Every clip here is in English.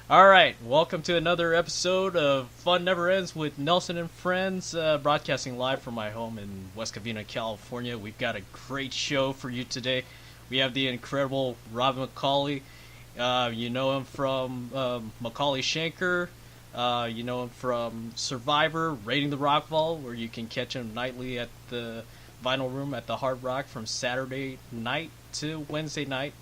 All right, welcome to another episode of Fun Never Ends with Nelson and Friends, broadcasting live from my home in West Covina, California. We've got a great show for you today. We have the incredible Robin McAuley. You know him from Macaulay Schenker. You know him from Survivor, Raiding the Rock Vault, where you can catch him nightly at the Vinyl Room at the Hard Rock from Saturday night to Wednesday night.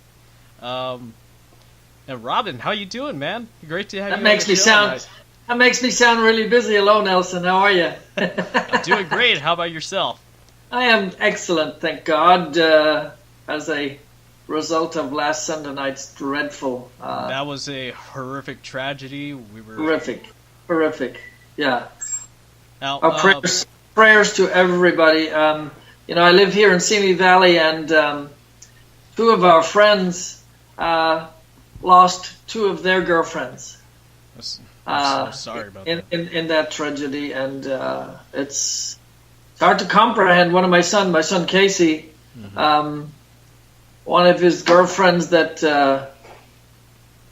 And Robin, how you doing, man? Great to have you on the show tonight. That makes me sound really busy. Hello, Nelson. How are you? I'm doing great. How about yourself? I am excellent, thank God. As a result of last Sunday night's dreadful. That was a horrific tragedy. Horrific. Yeah. Now, Our prayers to everybody. I live here in Simi Valley, and two of our friends lost two of their girlfriends. I'm so sorry about that. In that tragedy, and it's hard to comprehend. One of my son Casey, one of his girlfriends that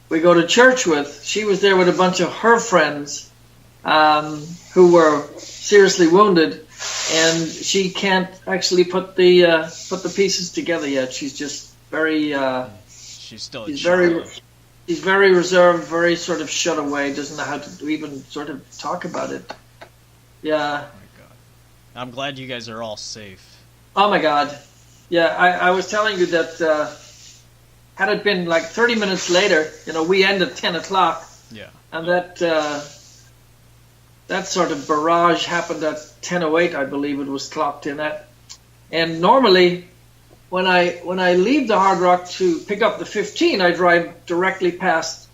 we go to church with, she was there with a bunch of her friends who were seriously wounded, and she can't actually put the pieces together yet. She's just very. She's still a child. He's very reserved, very sort of shut away, doesn't know how to even sort of talk about it. Yeah. Oh my God. I'm glad you guys are all safe. Oh my God. Yeah, I was telling you that had it been like 30 minutes later, we end at 10 o'clock. Yeah. And that sort of barrage happened at 10:08, I believe it was clocked in at. And normally, when I leave the Hard Rock to pick up the 15, I drive directly past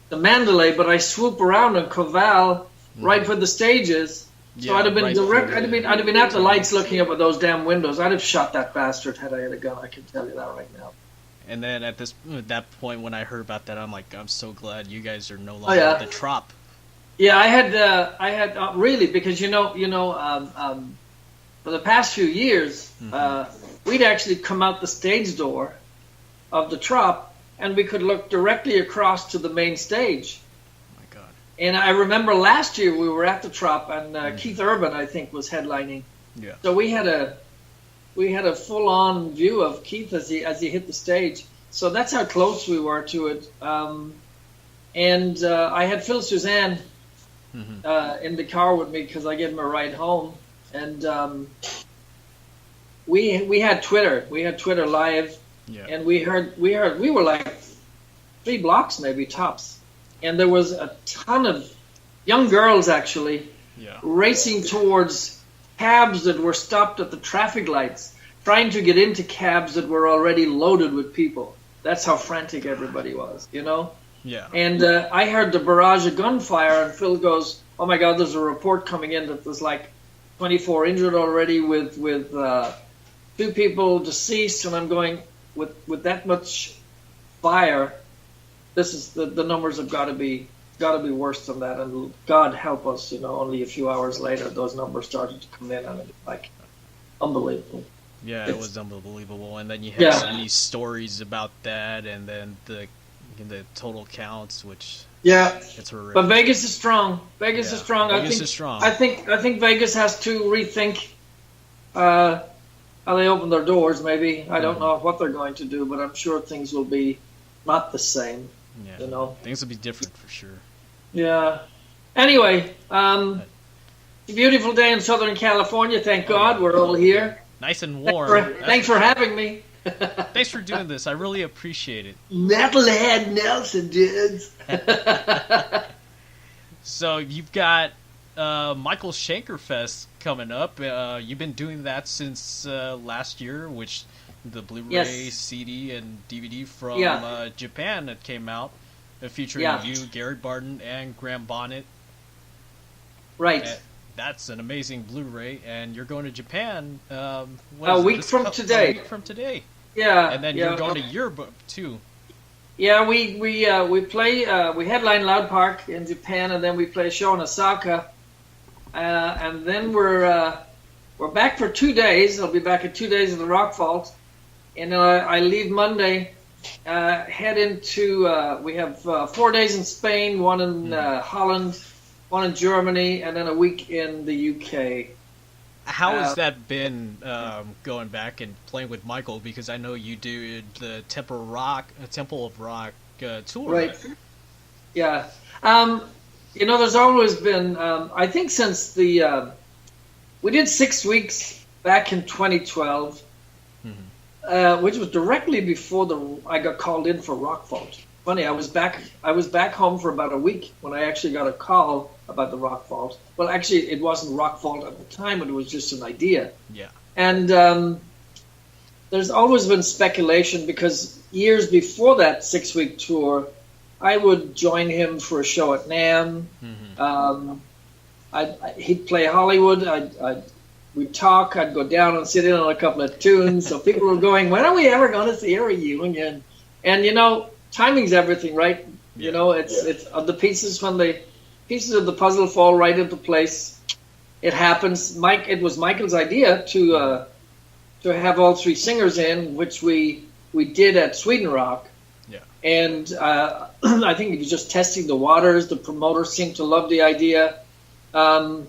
the Mandalay, but I swoop around on Koval right where the stage is. So I'd have been I'd have been at the lights looking up at those damn windows. I'd have shot that bastard had I had a gun. I can tell you that right now. And then at that point, when I heard about that, I'm like, I'm so glad you guys are no longer at the Trop. Yeah, I had really, because for the past few years, we'd actually come out the stage door of the Trop, and we could look directly across to the main stage. Oh my God! And I remember last year we were at the Trop, and Keith Urban, I think, was headlining. Yeah. So we had a full-on view of Keith as he hit the stage. So that's how close we were to it. And I had Phil Suzanne in the car with me because I gave him a ride home, and we had Twitter. We had Twitter live, and we were like 3 blocks maybe tops, and there was a ton of young girls actually racing towards cabs that were stopped at the traffic lights, trying to get into cabs that were already loaded with people. That's how frantic everybody was, Yeah. And I heard the barrage of gunfire, and Phil goes, "Oh my God, there's a report coming in that there's like 24 injured already with 2 people deceased." And I'm going, with that much fire, this is the numbers have got to be worse than that. And God help us, only a few hours later those numbers started to come in, and it was like unbelievable. Yeah, it was unbelievable. And then you had so many stories about that, and then the total counts, which it's horrific. But Vegas is strong. Vegas is strong. Vegas is strong. I think Vegas has to rethink how they open their doors. Maybe I don't know what they're going to do, but I'm sure things will be not the same. Yeah, things will be different for sure. Yeah. Anyway, it's a beautiful day in Southern California. Thank God we're all here. Nice and warm. Thanks for having me. Thanks for doing this. I really appreciate it. Metalhead Nelson, dudes. So you've got Michael Schenker Fest coming up. You've been doing that since last year, which the Blu-ray, CD, and DVD from Japan that came out, featuring you, Garrett Barden, and Graham Bonnet. Right. That's an amazing Blu-ray, and you're going to Japan a week from today. A week from today. Yeah. And then you're going to Europe too. Yeah, we play we headline Loud Park in Japan, and then we play a show in Osaka, and then we're back for 2 days. I'll be back at 2 days of the Rock Vault, and I leave Monday head into, we have 4 days in Spain, one in Holland, one in Germany, and then a week in the UK. How has that been going back and playing with Michael? Because I know you do the Temple of Rock tour. Right. Yeah. There's always been, I think since we did 6 weeks back in 2012, which was directly before I got called in for Rock Vault. Funny, I was back home for about a week when I actually got a call about the Rock Vault. Well, actually, it wasn't Rock Vault at the time, but it was just an idea. Yeah. And there's always been speculation because years before that 6-week tour, I would join him for a show at NAMM. He'd play Hollywood. We'd talk. I'd go down and sit in on a couple of tunes. So people were going, when are we ever going to see a reunion? And, timing's everything, right? Yeah. It's the pieces when the pieces of the puzzle fall right into place. It happens. It was Michael's idea to have all 3 singers in, which we did at Sweden Rock. Yeah. And I think he was just testing the waters. The promoters seemed to love the idea. I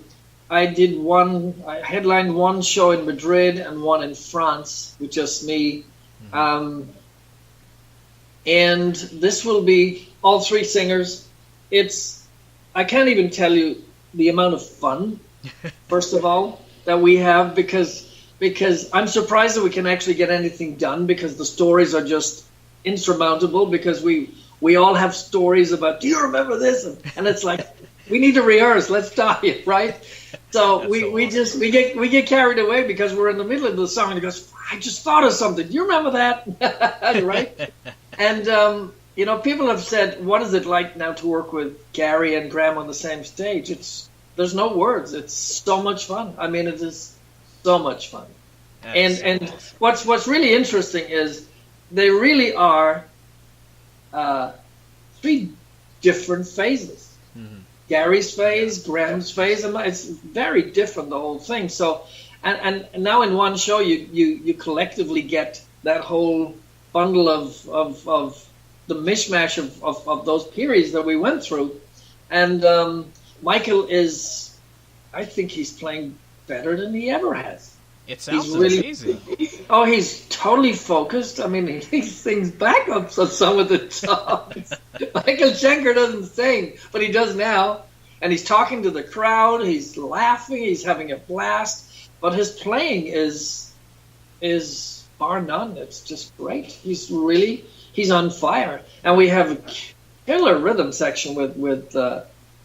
headlined one show in Madrid and one in France with just me. And this will be all 3 singers. I can't even tell you the amount of fun, first of all, that we have because I'm surprised that we can actually get anything done because the stories are just insurmountable because we all have stories about, do you remember this? And it's like, we need to rehearse, let's die, right? So we get carried away because we're in the middle of the song and he goes, I just thought of something. Do you remember that? Right? And, people have said, what is it like now to work with Gary and Graham on the same stage? There's no words. It's so much fun. I mean, it is so much fun. And what's really interesting is they really are 3 different phases. Gary's phase, Graham's phase, and it's very different, the whole thing. So, and now in one show, you collectively get that whole bundle of the mishmash of those periods that we went through. And Michael I think he's playing better than he ever has. It sounds amazing. Oh, he's totally focused. I mean, he sings backups on some of the songs. Michael Schenker doesn't sing, but he does now. And he's talking to the crowd. He's laughing. He's having a blast. But his playing is bar none. It's just great. He's on fire. And we have a killer rhythm section with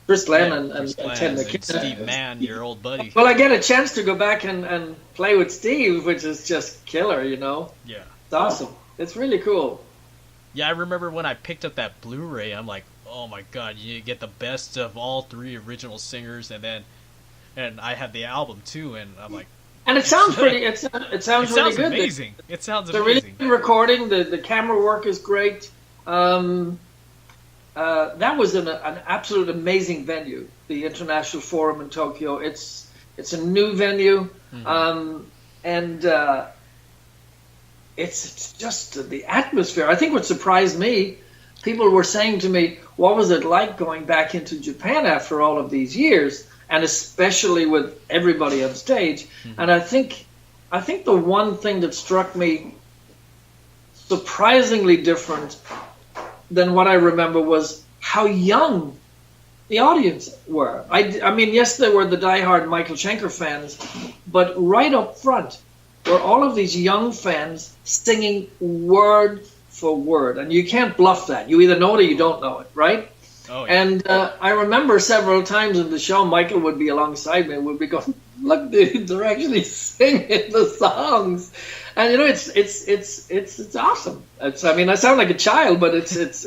Chris Glenn and Ted McKinnon. Steve Mann, your old buddy. Well, I get a chance to go back and play with Steve, which is just killer, Yeah. It's awesome. It's really cool. Yeah, I remember when I picked up that Blu-ray, I'm like, oh my god, you get the best of all 3 original singers, and I had the album too, and I'm like... And it sounds pretty, it sounds really good. Amazing. It sounds amazing. Really good recording, the camera work is great. That was an absolute amazing venue, the International Forum in Tokyo. It's a new venue, and it's just the atmosphere. I think what surprised me, people were saying to me, what was it like going back into Japan after all of these years, and especially with everybody on stage? And I think the one thing that struck me surprisingly different than what I remember was how young the audience were. I mean, yes, there were the diehard Michael Schenker fans, but right up front were all of these young fans singing word for word. And you can't bluff that. You either know it or you don't know it, right? Oh, yeah. And I remember several times in the show, Michael would be alongside me and would be going, look, dude, they're actually singing the songs. And it's awesome. I sound like a child, but it's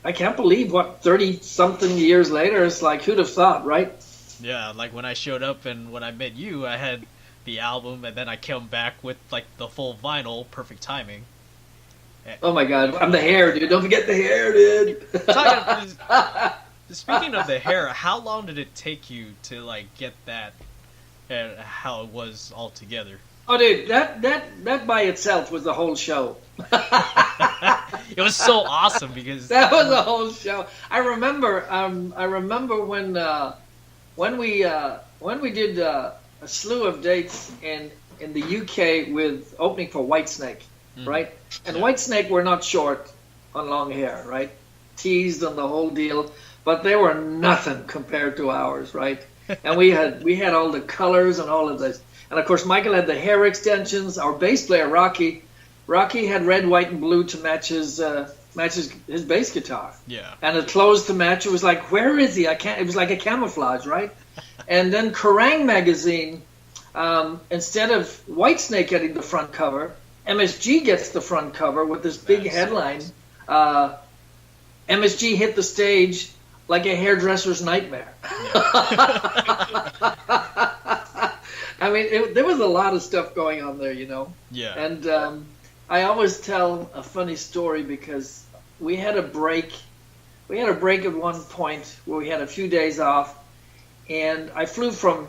I can't believe what 30-something years later. It's like, who'd have thought, right? Yeah, like when I showed up and when I met you, I had the album, and then I came back with like the full vinyl, perfect timing. Oh my God, I'm the hair, dude. Don't forget the hair, dude. Speaking of the hair, how long did it take you to like get that? How it was all together? Oh, dude, that by itself was the whole show. It was so awesome because That was the whole show. I remember. I remember when we did a slew of dates in the UK with opening for Whitesnake, right? And Whitesnake were not short on long hair, right? Teased on the whole deal, but they were nothing compared to ours, right? And we had all the colors and all of this. And of course, Michael had the hair extensions. Our bass player Rocky had red, white, and blue to match his bass guitar. Yeah. And the clothes to match. It was like, where is he? I can't. It was like a camouflage, right? And then Kerrang! Magazine, instead of Whitesnake getting the front cover, MSG gets the front cover with this big headline. MSG hit the stage like a hairdresser's nightmare. I mean, there was a lot of stuff going on there, you know. Yeah. And I always tell a funny story because we had a break. We had a break at one point where we had a few days off, and I flew from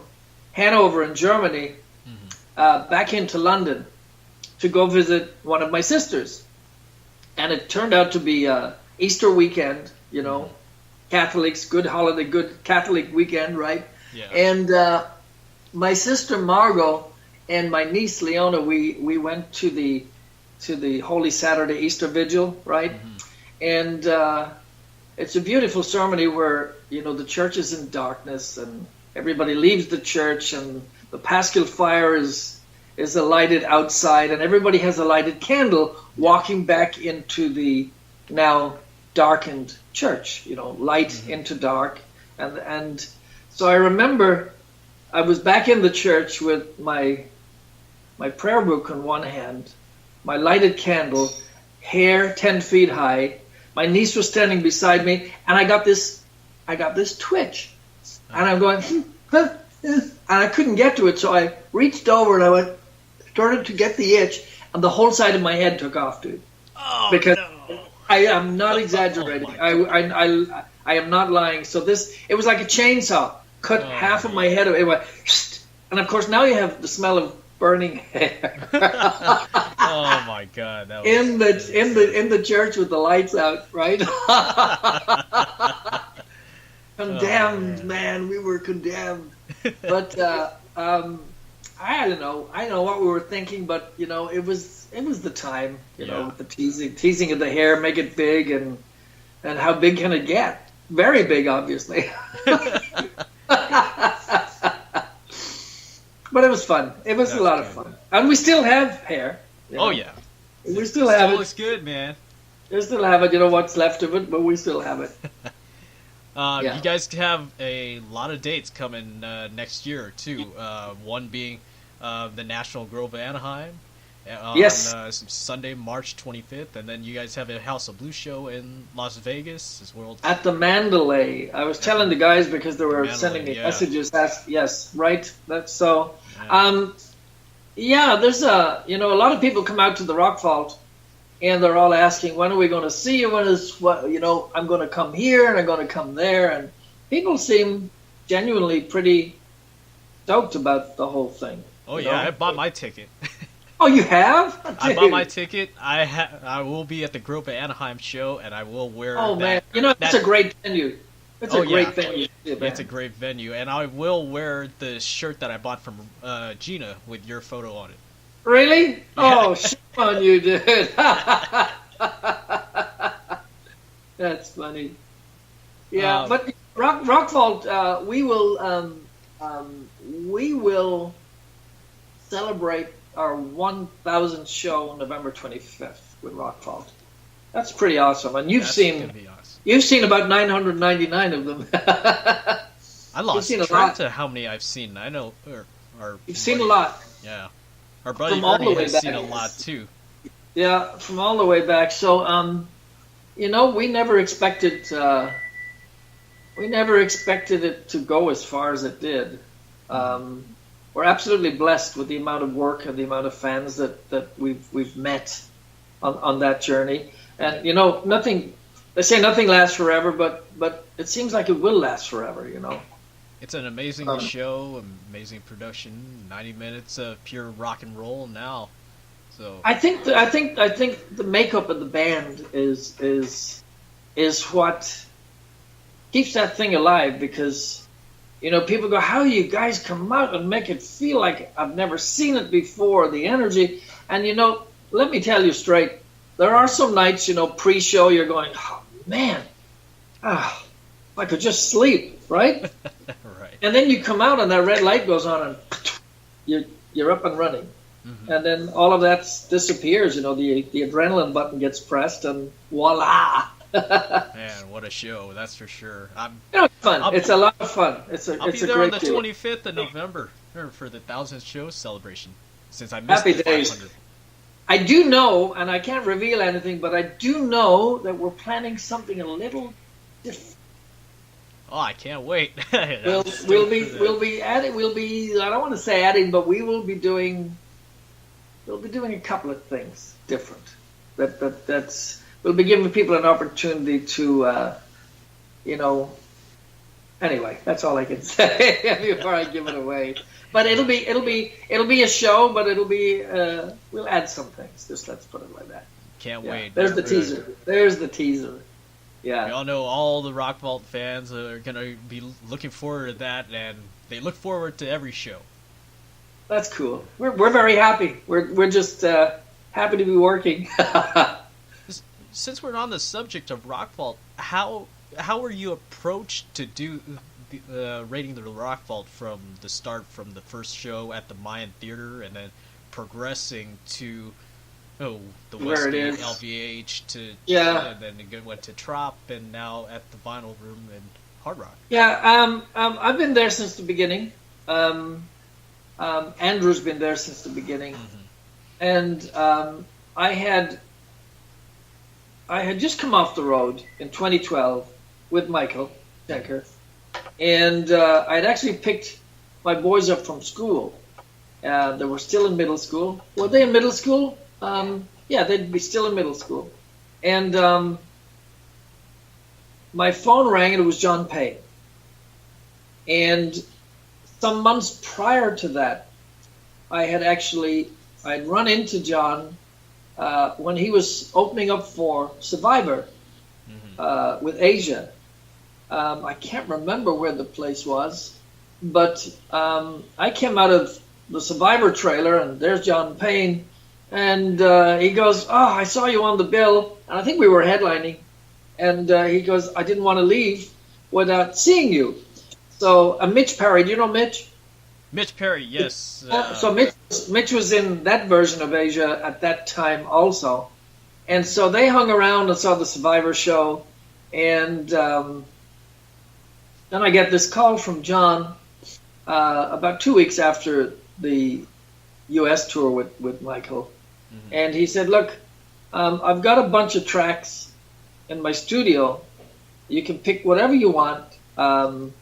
Hanover in Germany back into London to go visit one of my sisters. And it turned out to be Easter weekend, you know, Catholics, good holiday, good Catholic weekend, right? Yeah. And my sister Margot and my niece Leona, we went to the Holy Saturday Easter Vigil, right? And it's a beautiful ceremony where, you know, the church is in darkness and everybody leaves the church and the Paschal fire is lighted outside and everybody has a lighted candle walking back into the now darkened church, you know, light into dark. And so I remember I was back in the church with my prayer book in one hand, my lighted candle, hair 10 feet high. My niece was standing beside me, and I got this twitch, and I'm going, and I couldn't get to it, so I reached over and started to get the itch, and the whole side of my head took off, dude. Oh, because no. I am not exaggerating. I am not lying. So it was like a chainsaw. Cut half of my head away. It went, and of course now you have the smell of burning hair. Oh my God! That was in the church with the lights out, right? Condemned, man. We were condemned. But I don't know. I don't know what we were thinking, but you know, it was the time. You know, with the teasing of the hair, make it big, and how big can it get? Very big, obviously. But it was fun. It was a lot of fun. And we still have hair. You know? Oh, yeah. We still have it. Looks good, man. We still have it. You know what's left of it, but we still have it. You guys have a lot of dates coming next year, too. One being the National Grove of Anaheim. Yes. On Sunday, March 25th. And then you guys have a House of Blues show in Las Vegas as well. At the Mandalay. I was telling the guys because they were sending me messages. Yes, right. That's so. There's a lot of people come out to the Rock Vault and they're all asking, when are we going to see you? I'm going to come here and I'm going to come there. And people seem genuinely pretty stoked about the whole thing. Oh, yeah. I bought my ticket. Oh, you have? I bought my ticket. I will be at the Grove of Anaheim show, and I will wear. Oh man, it's a great venue. It's a great venue. It's a great venue, and I will wear the shirt that I bought from Gina with your photo on it. Really? Yeah. Oh, shame on you, dude. That's funny. Yeah, but Rock Vault, we will celebrate our 1,000th show November 25th with Rock Vault. That's pretty awesome. And you've seen about 999 of them. I lost track to how many I've seen. I know you've seen a lot. Yeah. Our buddy Bernie has seen a lot too. Yeah, from all the way back. So we never expected it to go as far as it did. We're absolutely blessed with the amount of work and the amount of fans that we've met on that journey. And they say nothing lasts forever, but it seems like it will last forever. It's an amazing show, amazing production, 90 minutes of pure rock and roll now. So I think the makeup of the band is what keeps that thing alive, because people go, how you guys come out and make it feel like I've never seen it before, the energy. And let me tell you straight, there are some nights, pre-show, you're going, oh man, if I could just sleep, right? Right. And then you come out and that red light goes on and you're up and running. Mm-hmm. And then all of that disappears, the adrenaline button gets pressed and voila. Man, what a show, that's for sure. It's fun. It's a lot of fun. It's a great deal. I'll be there on the 25th of November for the 1,000th show celebration, since I missed Happy the days. 500. I do know, and I can't reveal anything, but I do know that we're planning something a little different. Oh, I can't wait. We'll be adding. I don't want to say adding, but we'll be doing a couple of things different. We'll be giving people an opportunity to, Anyway, that's all I can say before I give it away. But it'll be a show, but it'll be we'll add some things. Just let's put it like that. Can't wait. There's the teaser. There's the teaser. Yeah. We all know all the Rock Vault fans are gonna be looking forward to that, and they look forward to every show. That's cool. We're very happy. We're just happy to be working. Since we're on the subject of Rock Vault, how were you approached to do rating the Rock Vault from the start, from the first show at the Mayan Theater, and then progressing to the Westgate LVH and then it went to Trop, and now at the Vinyl Room and Hard Rock? Yeah, I've been there since the beginning. Andrew's been there since the beginning, and I had just come off the road in 2012 with Michael Schenker, and I'd actually picked my boys up from school. They were still in middle school. Were they in middle school? Yeah, they'd be still in middle school. And my phone rang, and it was John Payne. And some months prior to that, I'd run into John when he was opening up for Survivor with Asia. I can't remember where the place was, but I came out of the Survivor trailer, and there's John Payne, and he goes, "Oh, I saw you on the bill," and I think we were headlining, and he goes, "I didn't want to leave without seeing you." So Mitch Perry, do you know Mitch? Mitch Perry, yes. So Mitch was in that version of Asia at that time also, and so they hung around and saw the Survivor show, and then I get this call from John about 2 weeks after the U.S. tour with Michael, and he said, "Look, I've got a bunch of tracks in my studio. You can pick whatever you want, and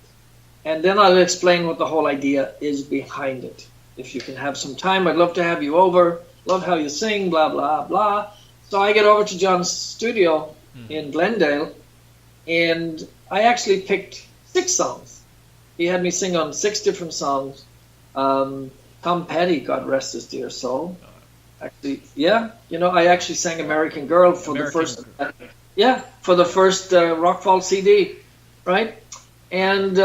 then I'll explain what the whole idea is behind it. If you can have some time, I'd love to have you over. Love how you sing, blah, blah, blah." So I get over to John's studio in Glendale, and I actually picked 6 songs. He had me sing on 6 different songs. Tom Petty, God rest his dear soul. Actually, yeah, I actually sang American Girl for the first Rock Vault CD, right? And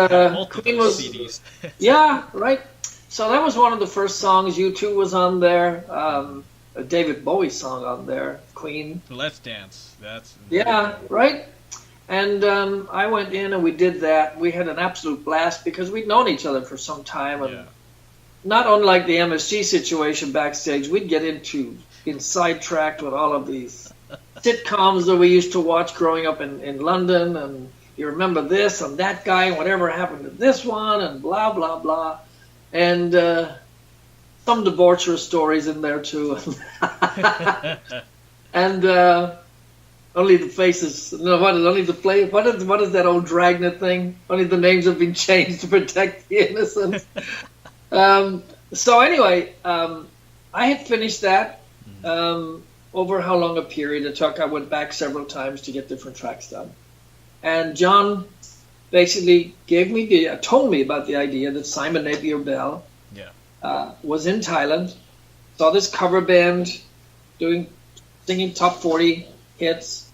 Queen was CDs. Yeah, right. So that was one of the first songs. U2 was on there. A David Bowie song on there. Queen. Let's Dance. That's right. And I went in and we did that. We had an absolute blast because we'd known each other for some time, and not unlike the MSG situation backstage, we'd get in sidetracked with all of these sitcoms that we used to watch growing up in London, and you remember this and that guy and whatever happened to this one and blah, blah, blah. And some debaucherous stories in there too. And only the faces, only the play. What is that old Dragnet thing? Only the names have been changed to protect the innocent. So anyway, I had finished that. Over how long a period it took, I went back several times to get different tracks done. And John basically told me about the idea that Simon Napier Bell was in Thailand, saw this cover band singing top 40 hits,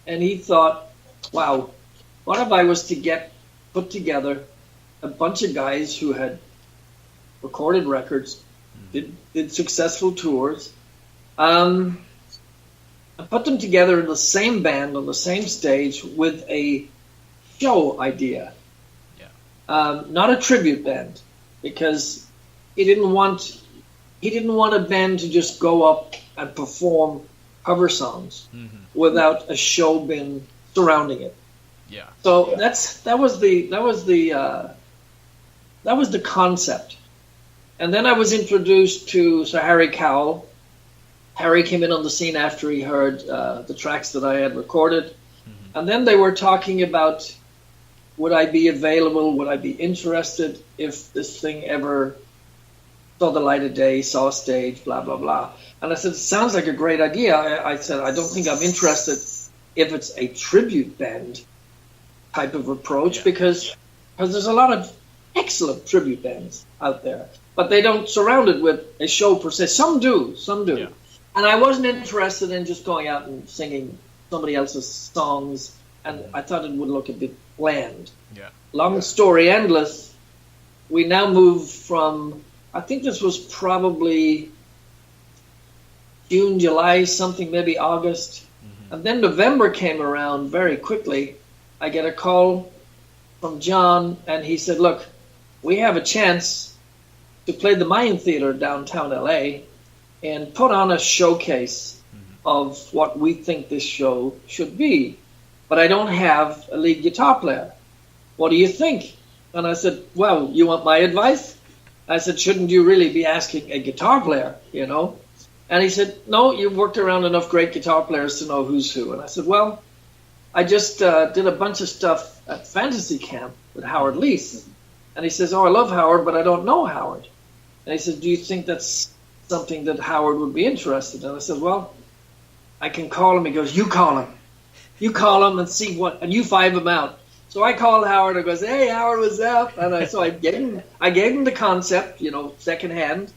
and he thought, wow, what if I was to put together a bunch of guys who had recorded records, did successful tours, and put them together in the same band on the same stage with a show idea. Not a tribute band, because he didn't want a band to just go up and perform cover songs without a show being surrounding it. So that was the concept. And then I was introduced to Sir Harry Cowell. Harry came in on the scene after he heard the tracks that I had recorded. And then they were talking about, would I be available, would I be interested if this thing ever saw the light of day, saw a stage, blah, blah, blah. And I said, sounds like a great idea. I said, I don't think I'm interested if it's a tribute band type of approach, because there's a lot of excellent tribute bands out there, but they don't surround it with a show per se. Some do. Yeah. And I wasn't interested in just going out and singing somebody else's songs, and I thought it would look a bit bland. Long story endless, we now moved from, I think this was probably June, July, something, maybe August. And then November came around very quickly. I get a call from John, and he said, look, we have a chance to play the Mayan Theater downtown LA and put on a showcase of what we think this show should be. But I don't have a lead guitar player. What do you think? And I said, well, you want my advice? I said, shouldn't you really be asking a guitar player, you know? And he said, no, you've worked around enough great guitar players to know who's who. And I said, well, I just did a bunch of stuff at Fantasy Camp with Howard Leese. And he says, oh, I love Howard, but I don't know Howard. And he said, do you think that's something that Howard would be interested in? And I said, well, I can call him. He goes, you call him. You call him and see what, and you five him out. So I called Howard and goes, hey, Howard, what's up? And I gave him the concept, you know, secondhand.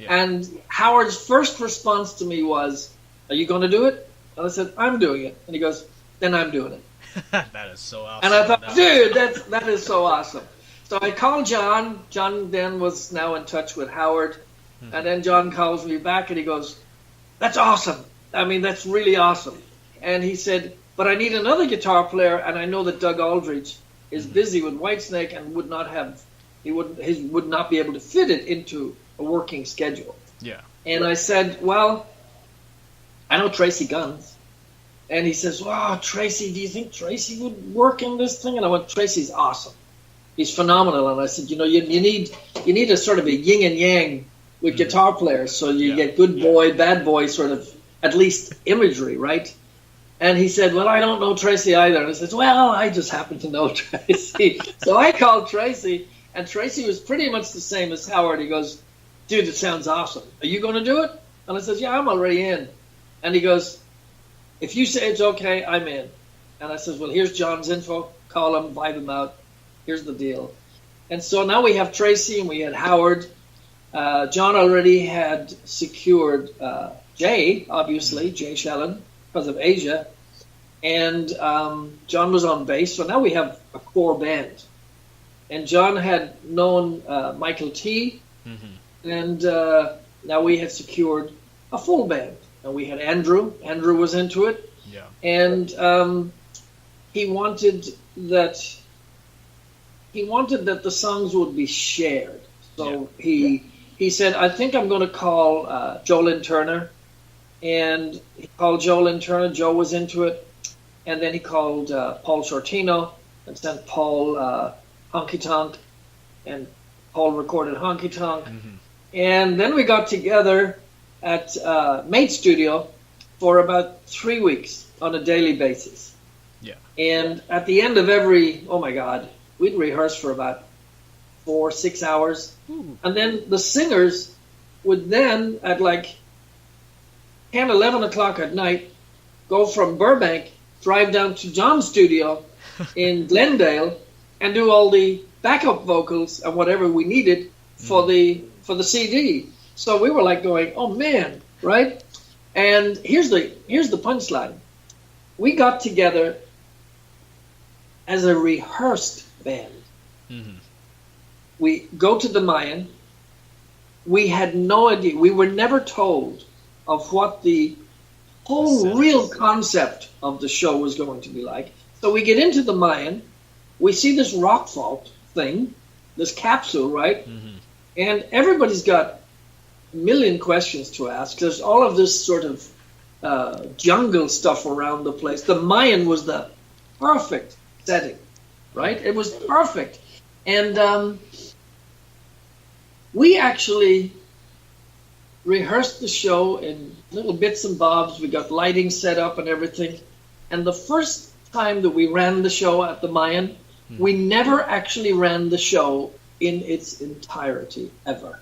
And Howard's first response to me was, are you going to do it? And I said, I'm doing it. And he goes, then I'm doing it. That is so awesome. And I thought, dude, that is so awesome. So I called John. John then was now in touch with Howard. And then John calls me back and he goes, that's awesome. I mean, that's really awesome. And he said, but I need another guitar player, and I know that Doug Aldridge is busy with Whitesnake and would not be able to fit it into a working schedule. And I said, well, I know Tracy Guns. And he says, wow, Tracy, do you think Tracy would work in this thing? And I went, Tracy's awesome. He's phenomenal. And I said, you know, you need a sort of a yin and yang with guitar players, so you get good boy, bad boy sort of, at least imagery, right? And he said, well, I don't know Tracy either. And I said, well, I just happen to know Tracy. So I called Tracy, and Tracy was pretty much the same as Howard. He goes, dude, it sounds awesome. Are you going to do it? And I said, yeah, I'm already in. And he goes, if you say it's okay, I'm in. And I said, well, here's John's info. Call him, vibe him out. Here's the deal. And so now we have Tracy and we had Howard. John already had secured Jay, obviously, Jay Shellen, because of Asia. And John was on bass. So now we have a core band. And John had known Michael T. And now we had secured a full band. And we had Andrew. Andrew was into it. And he wanted that the songs would be shared. So he said, I think I'm going to call Lynn Turner. And he called Lynn Turner. Joe was into it. And then he called Paul Shortino and sent Paul Honky Tonk. And Paul recorded Honky Tonk. And then we got together at Mate Studio for about 3 weeks on a daily basis. And at the end of every, oh my God, we'd rehearse for about 4-6 hours. And then the singers would then, at like 10, 11 o'clock at night, go from Burbank, drive down to John's studio in Glendale, and do all the backup vocals and whatever we needed for the CD. So we were like going, oh man, right? And here's the punchline. We got together as a rehearsed band. Mm-hmm. We go to the Mayan. We had no idea. We were never told of what the whole real concept of the show was going to be like. So we get into the Mayan. We see this rock vault thing, this capsule, right? Mm-hmm. And everybody's got a million questions to ask. There's all of this sort of jungle stuff around the place. The Mayan was the perfect setting, right? It was perfect. And we actually rehearsed the show in little bits and bobs. We got lighting set up and everything. And the first time that we ran the show at the Mayan, we never actually ran the show in its entirety, ever.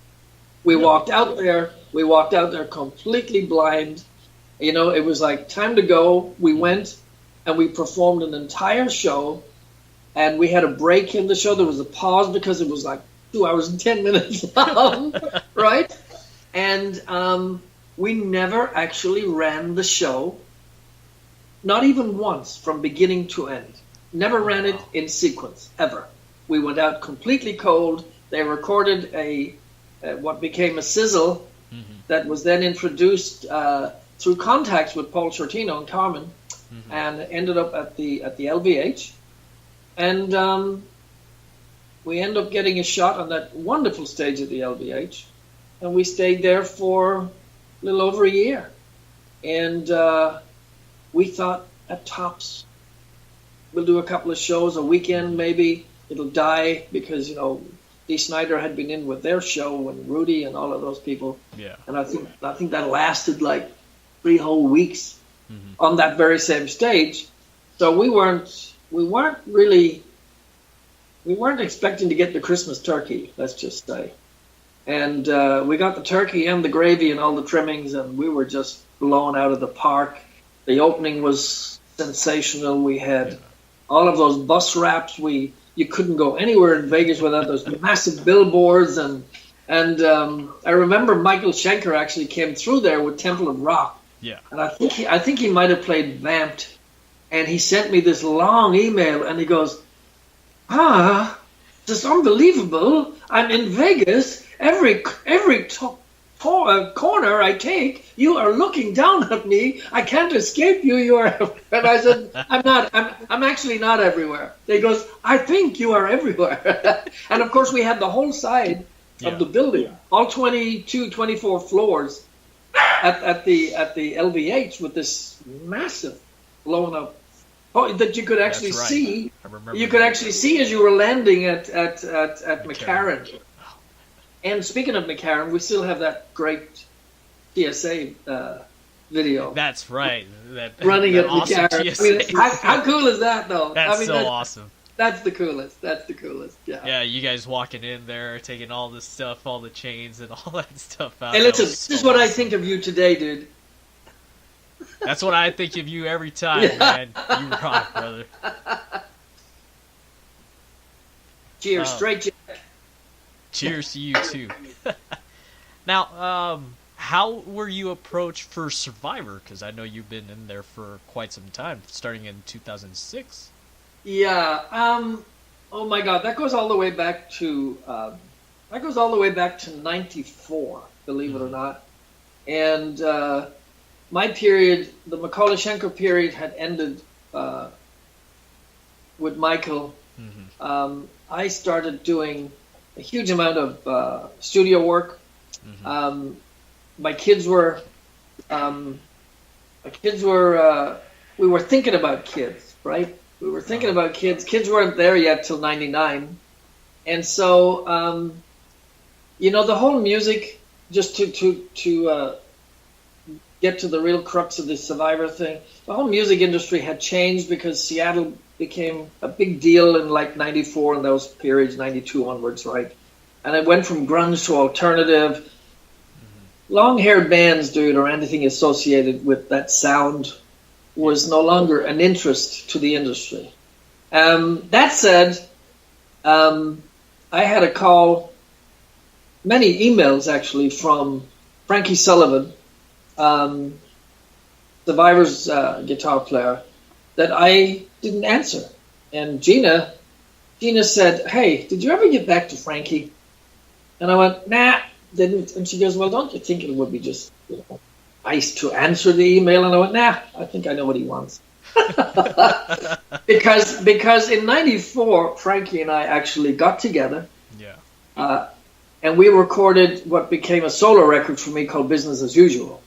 We walked out there completely blind. You know, it was like time to go. We went and we performed an entire show, and we had a break in the show. There was a pause because it was like 2 hours and 10 minutes long, right? And we never actually ran the show, not even once, from beginning to end. Never ran it in sequence, ever. We went out completely cold. They recorded what became a sizzle that was then introduced through contacts with Paul Shortino and Carmen, and ended up at the LVH. And we ended up getting a shot on that wonderful stage at the LVH, and we stayed there for a little over a year. And we thought, at tops, we'll do a couple of shows a weekend, maybe. It'll die because, you know, Dee Snider had been in with their show and Rudy and all of those people. Yeah. And I think that lasted like 3 whole weeks on that very same stage. So we weren't expecting to get the Christmas turkey, let's just say. And we got the turkey and the gravy and all the trimmings, and we were just blown out of the park. The opening was sensational. We had all of those bus wraps. You couldn't go anywhere in Vegas without those massive billboards. And I remember Michael Schenker actually came through there with Temple of Rock. Yeah. And I think he might have played Vamped. And he sent me this long email, and he goes, this is unbelievable. I'm in Vegas. Every corner I take, you are looking down at me. I can't escape you. You are. And I said, I'm not. I'm actually not everywhere. He goes, I think you are everywhere. And of course, we had the whole side of the building, all 24 floors at the LVH with this massive blown up. Oh, that you could actually see. You could actually see as you were landing at McCarran. And speaking of McCarran, we still have that great TSA video. That's right. Running at awesome McCarran. I mean, how cool is that, though? That's awesome. That's the coolest. Yeah. Yeah, you guys walking in there, taking all this stuff, all the chains and all that stuff out. Hey, listen, this is what I think of you today, dude. That's what I think of you every time, man. You rock, brother. Cheers, straight Jack. Cheers to you, too. Now, how were you approached for Survivor? Because I know you've been in there for quite some time, starting in 2006. Yeah. Oh my God, that goes all the way back to 94. Believe it or not. And my period, the McAuley Schenker period, had ended with Michael. I started doing a huge amount of studio work. My kids were we were thinking about kids, right? We were thinking about kids. Kids weren't there yet till 99. And so, the whole music, just to get to the real crux of the Survivor thing, the whole music industry had changed because Seattle became a big deal in like 94 and those periods, 92 onwards, right? And it went from grunge to alternative. Long-haired bands, dude, or anything associated with that sound was no longer an interest to the industry. That said, I had a call, many emails actually, from Frankie Sullivan, Survivor's guitar player, that I didn't answer. And Gina said, "Hey, did you ever get back to Frankie?" And I went, "Nah, didn't." And she goes, "Well, don't you think it would be just nice to answer the email?" And I went, "Nah, I think I know what he wants." because in '94, Frankie and I actually got together. Yeah. And we recorded what became a solo record for me called Business as Usual.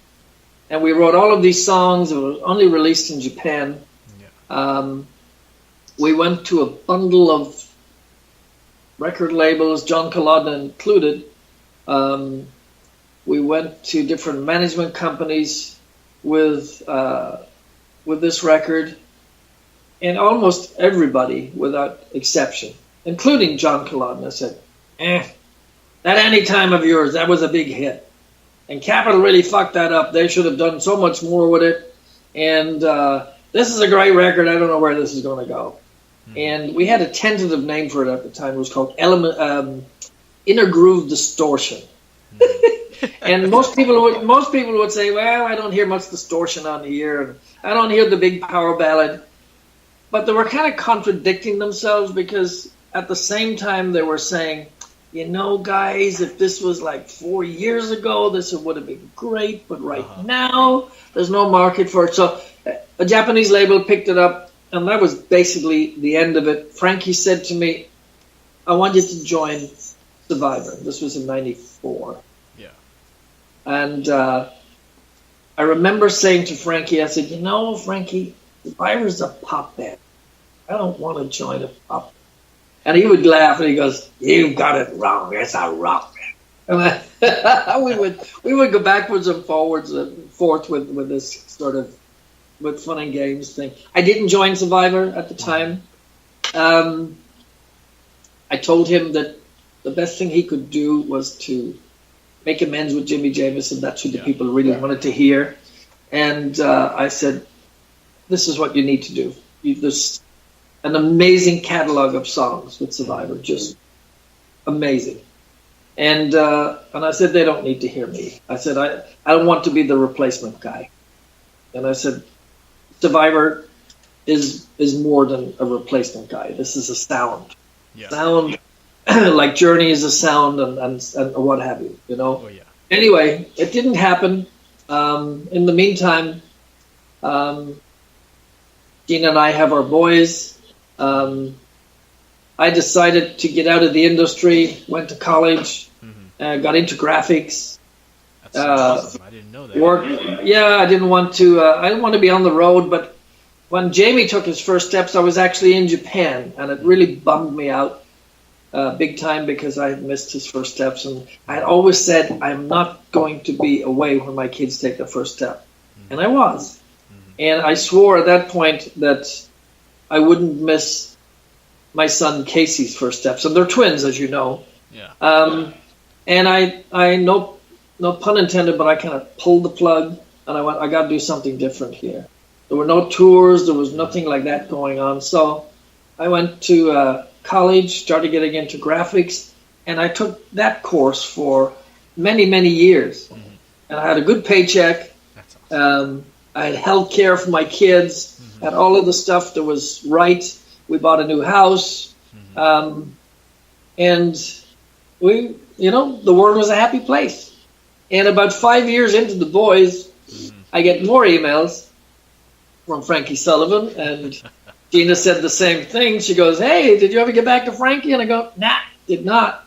And we wrote all of these songs. It was only released in Japan. Yeah. We went to a bundle of record labels, John Kalodner included. We went to different management companies with this record, and almost everybody, without exception, including John Kalodner, said, "That Anytime of yours, that was a big hit. And Capitol really fucked that up. They should have done so much more with it. And this is a great record. I don't know where this is going to go." And we had a tentative name for it at the time. It was called Inner Groove Distortion. And most people would say, "Well, I don't hear much distortion on here, and I don't hear the big power ballad." But they were kind of contradicting themselves, because at the same time they were saying, "You know, guys, if this was like 4 years ago, this would have been great, but right now there's no market for it." So a Japanese label picked it up, and that was basically the end of it. Frankie said to me, "I want you to join Survivor." This was in '94. Yeah. And I remember saying to Frankie, I said, "You know, Frankie, Survivor's a pop band. I don't want to join a pop band." And he would laugh, and he goes, "You've got it wrong. It's a rock band." And we would go backwards and forwards and forth with this sort of, with fun and games thing. I didn't join Survivor at the time. I told him that the best thing he could do was to make amends with Jimmy Jamison. That's who the people really wanted to hear. And I said, "This is what you need to do. There's an amazing catalog of songs with Survivor, just amazing." And I said, "They don't need to hear me." I said, I don't want to be the replacement guy. And I said, Survivor is more than a replacement guy. This is a sound. Yeah. Sound, like Journey is a sound, and what have you, you know? Oh, yeah. Anyway, it didn't happen. In the meantime, Gina and I have our boys. I decided to get out of the industry, went to college, got into graphics. That's awesome. I didn't know that. I didn't want to be on the road, but when Jamie took his first steps, I was actually in Japan, and it really bummed me out big time, because I had missed his first steps, and I had always said, "I'm not going to be away when my kids take their first step." And I was. And I swore at that point that I wouldn't miss my son Casey's first steps. And they're twins, as you know. Yeah. And I no pun intended, but I kind of pulled the plug, and I went, I got to do something different here. There were no tours. There was nothing like that going on. So I went to college, started getting into graphics, and I took that course for many, many years. And I had a good paycheck. That's awesome. I had health care for my kids, had all of the stuff that was right. We bought a new house. And we, the world was a happy place. And about 5 years into the boys, I get more emails from Frankie Sullivan, and Gina said the same thing. She goes, "Hey, did you ever get back to Frankie?" And I go, "Nah, did not."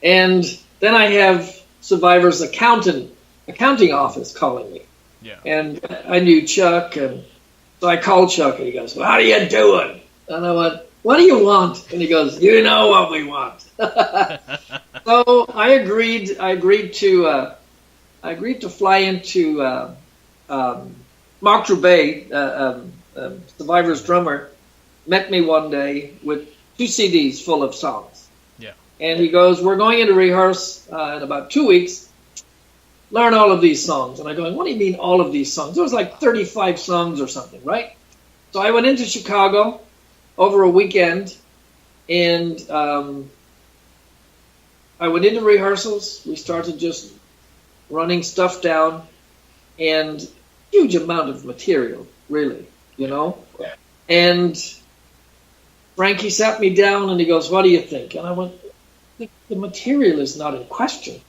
And then I have Survivor's accounting office calling me. Yeah. And I knew Chuck, and so I called Chuck, and he goes, "Well, how are you doing?" And I went, "What do you want?" And he goes, "You know what we want." So I agreed to fly into Mark Trubay, Survivor's drummer, met me one day with 2 CDs full of songs. Yeah. And he goes, "We're going into rehearse in about 2 weeks. Learn all of these songs." And I go, "What do you mean all of these songs?" There was like 35 songs or something, right? So I went into Chicago over a weekend, And I went into rehearsals. We started just running stuff down, and huge amount of material, really, you know. And Frankie sat me down and he goes, "What do you think?" And I went, "The material is not in question.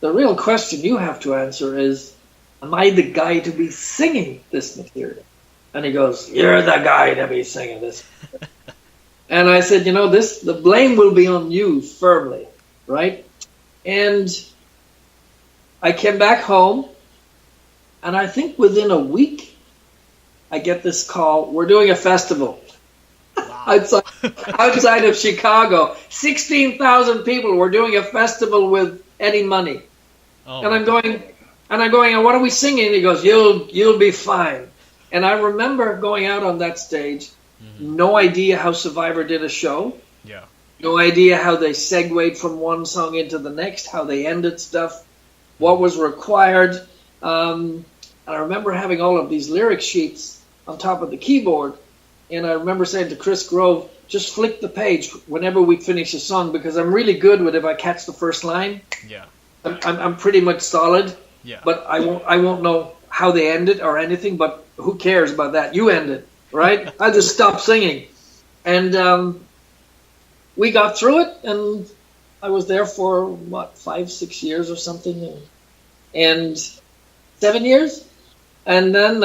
The real question you have to answer is, am I the guy to be singing this material?" And he goes, "You're the guy to be singing this." And I said, the blame will be on you firmly, right? And I came back home, and I think within a week, I get this call. We're doing a festival outside of Chicago. 16,000 people. We're doing a festival with Eddie Money. Oh. And I'm going, and what are we singing? And he goes, you'll be fine. And I remember going out on that stage, no idea how Survivor did a show. Yeah. No idea how they segued from one song into the next, how they ended stuff, what was required. And I remember having all of these lyric sheets on top of the keyboard. And I remember saying to Chris Grove, just flick the page whenever we finish a song, because I'm really good with if I catch the first line. Yeah. I'm pretty much solid. Yeah. But I won't know how they ended or anything, but who cares about that? You ended, right? I just stopped singing. And we got through it, and I was there for, 5-6 years or something, and 7 years. And then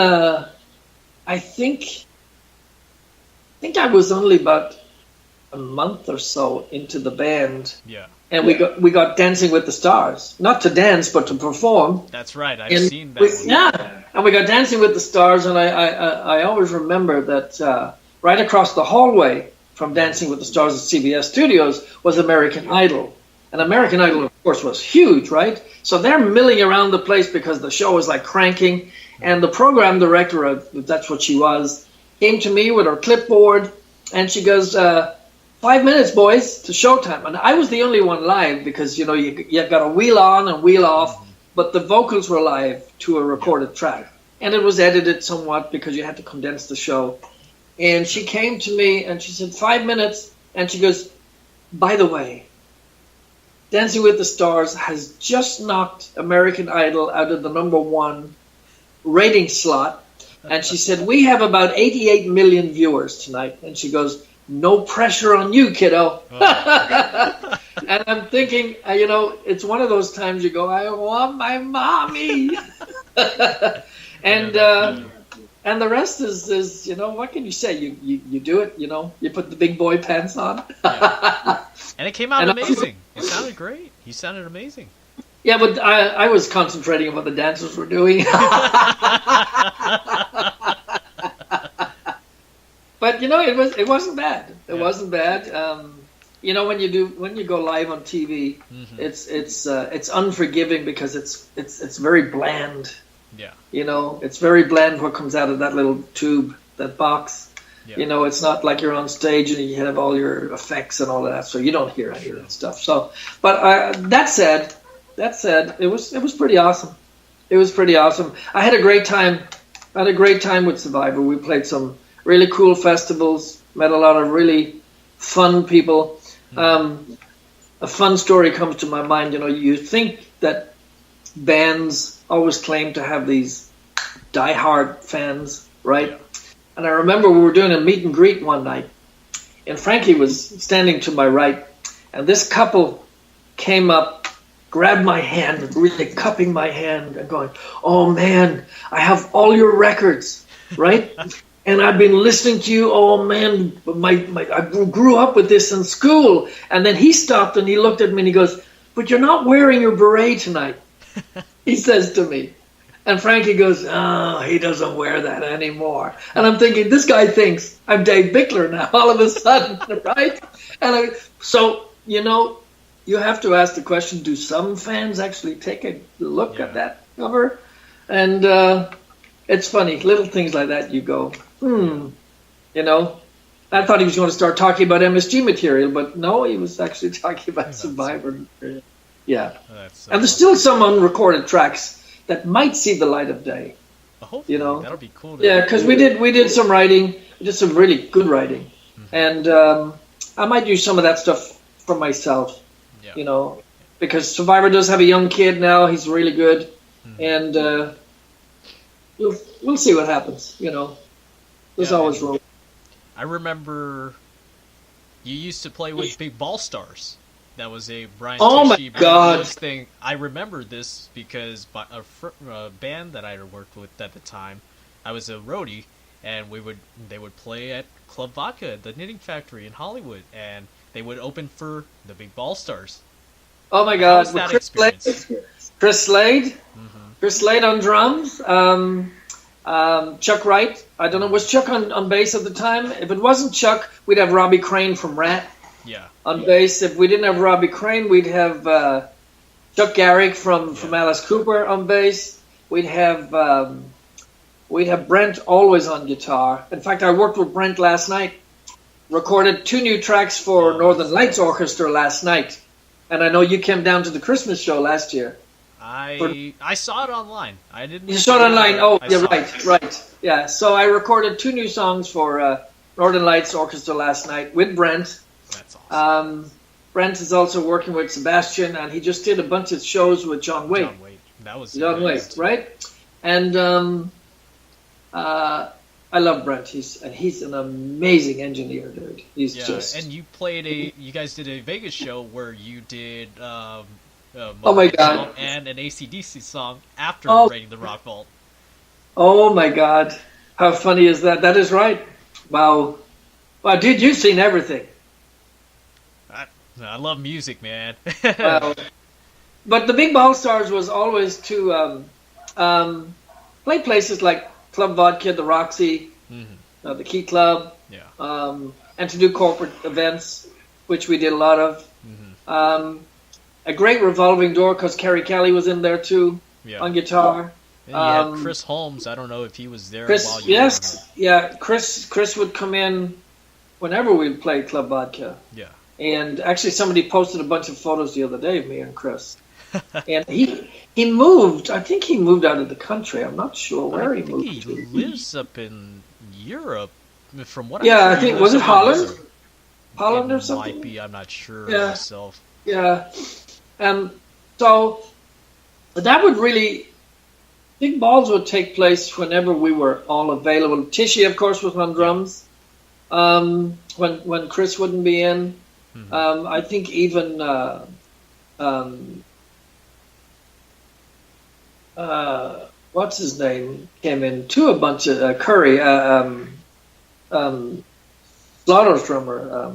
I think I was only about a month or so into the band. Yeah. And we got Dancing with the Stars. Not to dance, but to perform. That's right. I've seen that one. Yeah. And we got Dancing with the Stars, and I always remember that right across the hallway from Dancing with the Stars at CBS Studios was American Idol. And American Idol, of course, was huge, right? So they're milling around the place because the show was like cranking. And the program director, that's what she was, came to me with her clipboard, and she goes, 5 minutes, boys, to showtime. And I was the only one live because, you got to wheel on and wheel off, but the vocals were live to a recorded track. And it was edited somewhat because you had to condense the show. And she came to me and she said, 5 minutes. And she goes, by the way, Dancing with the Stars has just knocked American Idol out of the #1 rating slot. And she said, we have about 88 million viewers tonight. And she goes, no pressure on you, kiddo. Oh. And I'm thinking, it's one of those times you go, I want my mommy. And the rest is what can you say? You do it, you put the big boy pants on. Yeah. And it came out amazing. It sounded great. He sounded amazing. Yeah, but I was concentrating on what the dancers were doing. But it wasn't bad. It wasn't bad. When you go live on TV, it's unforgiving because it's very bland. Yeah. It's very bland what comes out of that little tube, that box. Yeah. It's not like you're on stage and you have all your effects and all of that, so you don't hear any of that stuff. So, but that said, it was pretty awesome. It was pretty awesome. I had a great time. With Survivor. We played some really cool festivals, met a lot of really fun people. A fun story comes to my mind. You think that bands always claim to have these diehard fans, right? Yeah. And I remember we were doing a meet and greet one night, and Frankie was standing to my right, and this couple came up, grabbed my hand, really cupping my hand and going, oh man, I have all your records, right? And I've been listening to you, oh man, I grew up with this in school. And then he stopped and he looked at me and he goes, but you're not wearing your beret tonight, he says to me. And Frankie goes, oh, he doesn't wear that anymore. And I'm thinking, this guy thinks I'm Dave Bickler now, all of a sudden, right? And you have to ask the question, do some fans actually take a look at that cover? And it's funny, little things like that you go, I thought he was going to start talking about MSG material, but no, he was actually talking about Survivor. Yeah. And there's still some unrecorded tracks that might see the light of day. Hopefully, that'll be cool. Yeah, because we did some writing, we did some really good writing. And I might do some of that stuff for myself, Yeah. you know, because Survivor does have a young kid now. He's really good, and we'll see what happens. You know, there's always room. I remember you used to play with Big Ball Stars. That was a Brian Tichy thing. I remember this because a band that I worked with at the time, I was a roadie, and they would play at Club Vodka, the Knitting Factory in Hollywood, and they would open for the Big Ball Stars. Oh my God! How was that experience? Chris Slade, Chris Slade on drums, Chuck Wright. I don't know, was Chuck on bass at the time? If it wasn't Chuck, we'd have Robbie Crane from Rat. Yeah. On bass. If we didn't have Robbie Crane, we'd have Chuck Garrick from Alice Cooper on bass. We'd have Brent always on guitar. In fact, I worked with Brent last night. Recorded 2 new tracks for Northern Lights Orchestra last night. And I know you came down to the Christmas show last year. I saw it online. I didn't. You saw it online. Oh, yeah, right. Yeah. So I recorded 2 new songs for Northern Lights Orchestra last night with Brent. That's awesome. Brent is also working with Sebastian, and he just did a bunch of shows with John Waite. That was John Waite, right? And I love Brent. He's an amazing engineer, dude. He's just. And you guys did a Vegas show where you did oh my God, and an ACDC song after Raiding the Rock Vault. Oh my God, how funny is that? That is right. Wow, dude, you've seen everything. I love music, man. But the Big Ball Stars was always to play places like Club Vodka, the Roxy, the Key Club, and to do corporate events, which we did a lot of. A great revolving door because Kerry Kelly was in there too on guitar. And you had Chris Holmes. I don't know if he was there while you were Chris would come in whenever we played Club Vodka. Yeah. And actually, somebody posted a bunch of photos the other day of me and Chris. And he moved. I think he moved out of the country. I'm not sure where he moved he to. He lives up in Europe, from what I think was it Holland? Holland or something? Might be. I'm not sure myself. Yeah. So that would really. Big Balls would take place whenever we were all available. Tishy, of course, was on drums. When Chris wouldn't be in. I think even what's his name came in too. A bunch of Curry, Slaughter's drummer.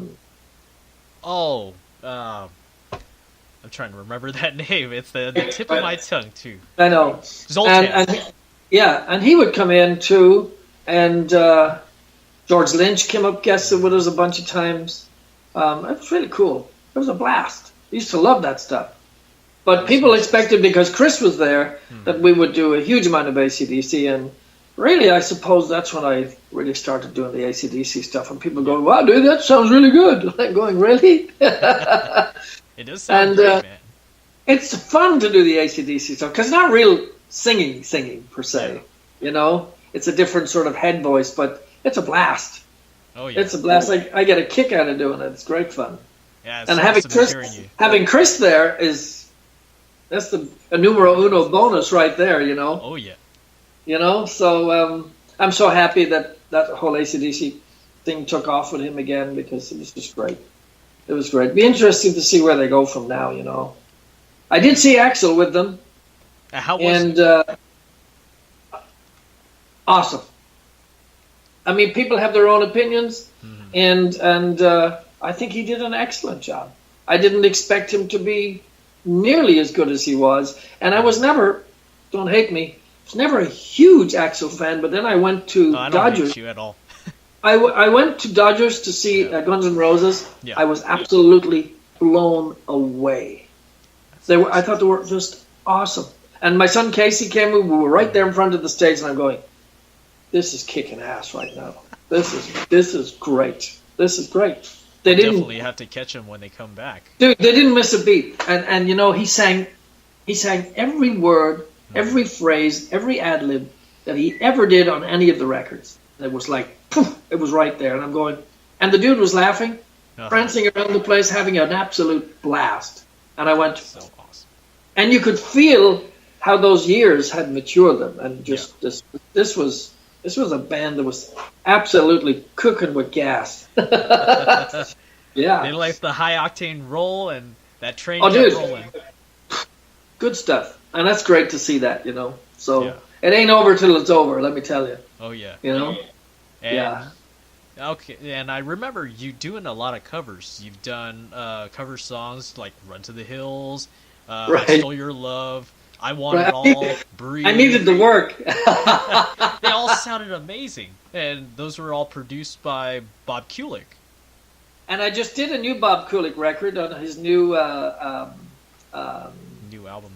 I'm trying to remember that name. It's the tip of my tongue too. I know. Zoltan. And he would come in too. And George Lynch came up guested with us a bunch of times. It was really cool. It was a blast. I used to love that stuff. But people expected, because Chris was there, that we would do a huge amount of ACDC. And really, I suppose that's when I really started doing the ACDC stuff. And people go, wow, dude, that sounds really good. I'm going, really? It does sound great, man. It's fun to do the ACDC stuff, because it's not real singing per se. You know? It's a different sort of head voice, but it's a blast. Oh, yeah. It's a blast. I get a kick out of doing it. It's great fun. Yeah, it's and awesome having Chris there that's a numero uno bonus right there, you know? Oh, yeah. You know? So I'm so happy that whole ACDC thing took off with him again, because it was just great. It was great. It'd be interesting to see where they go from now, you know? I did see Axl with them. How was it? Awesome. I mean, people have their own opinions, and I think he did an excellent job. I didn't expect him to be nearly as good as he was, and I was never, don't hate me, I was never a huge Axl fan, but then I went to Dodgers. I don't hate you at all. I went to Dodgers to see Guns N' Roses. Yeah. I was absolutely blown away. I thought they were just awesome. And my son Casey came, we were right there in front of the stage, and I'm going, this is kicking ass right now. This is great. This is great. They didn't definitely have to catch them when they come back. Dude, they didn't miss a beat. And you know, he sang every word, every phrase, every ad-lib that he ever did on any of the records. It was like, poof, it was right there. And I'm going, and the dude was laughing. prancing around the place, having an absolute blast. And I went, So awesome. and you could feel how those years had matured them, and just this was a band that was absolutely cooking with gas. Yeah, They like the high octane roll, and that train Oh, kept dude. rolling. good stuff, and that's great to see that. So Yeah. it ain't over till it's over. Let me tell you. Oh yeah. And, And, okay, and I remember you doing a lot of covers. You've done cover songs like "Run to the Hills," "I Right. Stole Your Love," "I Want It Right. All," "Breathe." I needed the work. They all sounded amazing, and those were all produced by Bob Kulick. And I just did a new Bob Kulick record on his new New album.